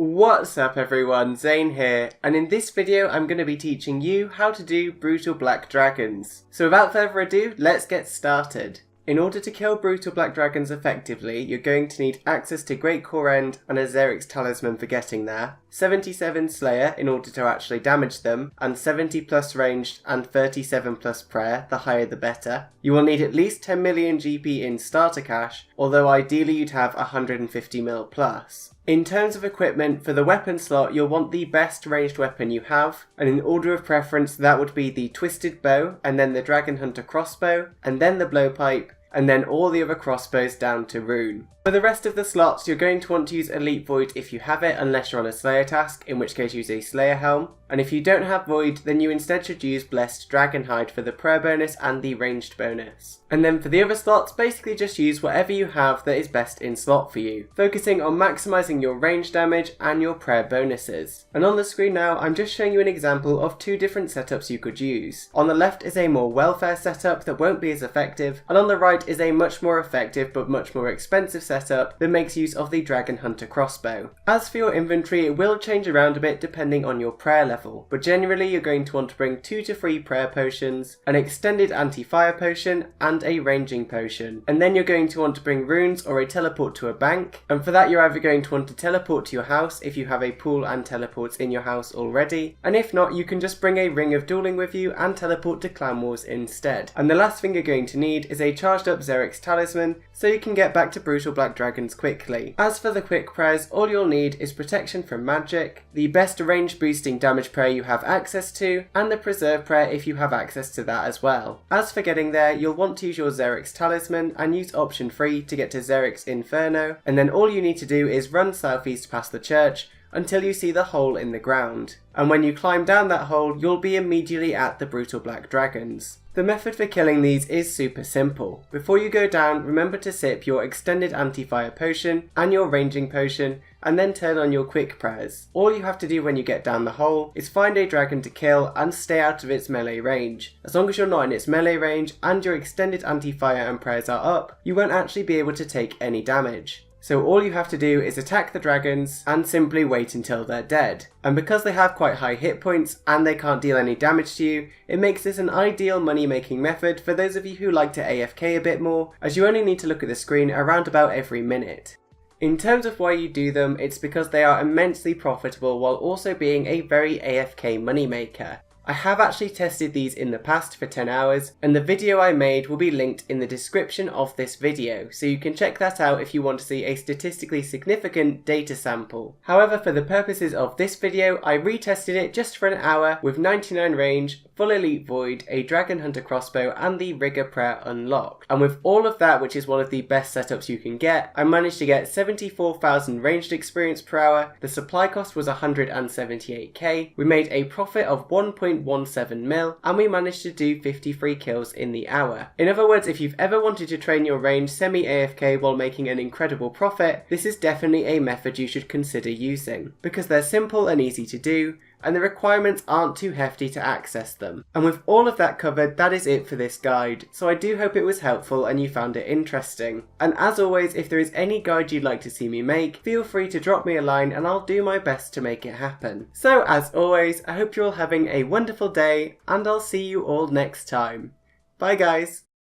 What's up everyone, Zane here, and in this video I'm going to be teaching you how to do brutal black dragons. So without further ado, let's get started. In order to kill brutal black dragons effectively, you're going to need access to Great Core End and a Xerix Talisman for getting there, 77 Slayer in order to actually damage them, and 70 plus ranged and 37 plus prayer, the higher the better. You will need at least 10 million GP in starter cash, although ideally you'd have 150 mil plus. In terms of equipment, for the weapon slot you'll want the best ranged weapon you have, and in order of preference that would be the Twisted Bow, and then the Dragon Hunter Crossbow, and then the Blowpipe, and then all the other crossbows down to Rune. For the rest of the slots, you're going to want to use Elite Void if you have it, unless you're on a Slayer task, in which case use a Slayer Helm. And if you don't have Void, then you instead should use Blessed Dragonhide for the prayer bonus and the ranged bonus. And then for the other slots, basically just use whatever you have that is best in slot for you, focusing on maximising your range damage and your prayer bonuses. And on the screen now, I'm just showing you an example of two different setups you could use. On the left is a more welfare setup that won't be as effective, and on the right is a much more effective but much more expensive setup that makes use of the Dragon Hunter Crossbow. As for your inventory, it will change around a bit depending on your prayer level, but generally you're going to want to bring 2 to 3 prayer potions, an extended anti-fire potion, and a ranging potion. And then you're going to want to bring runes or a teleport to a bank, and for that you're either going to want to teleport to your house if you have a pool and teleports in your house already, and if not, you can just bring a Ring of Dueling with you and teleport to Clan Wars instead. And the last thing you're going to need is a charged up Xerix Talisman, so you can get back to brutal black dragons quickly. As for the quick prayers, all you'll need is protection from magic, the best range boosting damage prayer you have access to, and the preserve prayer if you have access to that as well. As for getting there, you'll want to use your Xerix Talisman and use option 3 to get to Xerix Inferno, and then all you need to do is run southeast past the church until you see the hole in the ground. And when you climb down that hole, you'll be immediately at the brutal black dragons. The method for killing these is super simple. Before you go down, remember to sip your extended anti-fire potion and your ranging potion, and then turn on your quick prayers. All you have to do when you get down the hole is find a dragon to kill and stay out of its melee range. As long as you're not in its melee range and your extended anti-fire and prayers are up, you won't actually be able to take any damage. So all you have to do is attack the dragons and simply wait until they're dead. And because they have quite high hit points and they can't deal any damage to you, it makes this an ideal money making method for those of you who like to AFK a bit more, as you only need to look at the screen around about every minute. In terms of why you do them, it's because they are immensely profitable while also being a very AFK moneymaker. I have actually tested these in the past for 10 hours, and the video I made will be linked in the description of this video, so you can check that out if you want to see a statistically significant data sample. However, for the purposes of this video, I retested it just for an hour with 99 range, full elite void, a Dragon Hunter Crossbow, and the Rigger Prayer unlocked. And with all of that, which is one of the best setups you can get, I managed to get 74,000 ranged experience per hour, the supply cost was 178k, we made a profit of 1.17 mil, and we managed to do 53 kills in the hour. In other words, if you've ever wanted to train your range semi-AFK while making an incredible profit, this is definitely a method you should consider using, because they're simple and easy to do, and the requirements aren't too hefty to access them. And with all of that covered, that is it for this guide, so I do hope it was helpful and you found it interesting. And as always, if there is any guide you'd like to see me make, feel free to drop me a line and I'll do my best to make it happen. So as always, I hope you're all having a wonderful day, and I'll see you all next time. Bye guys!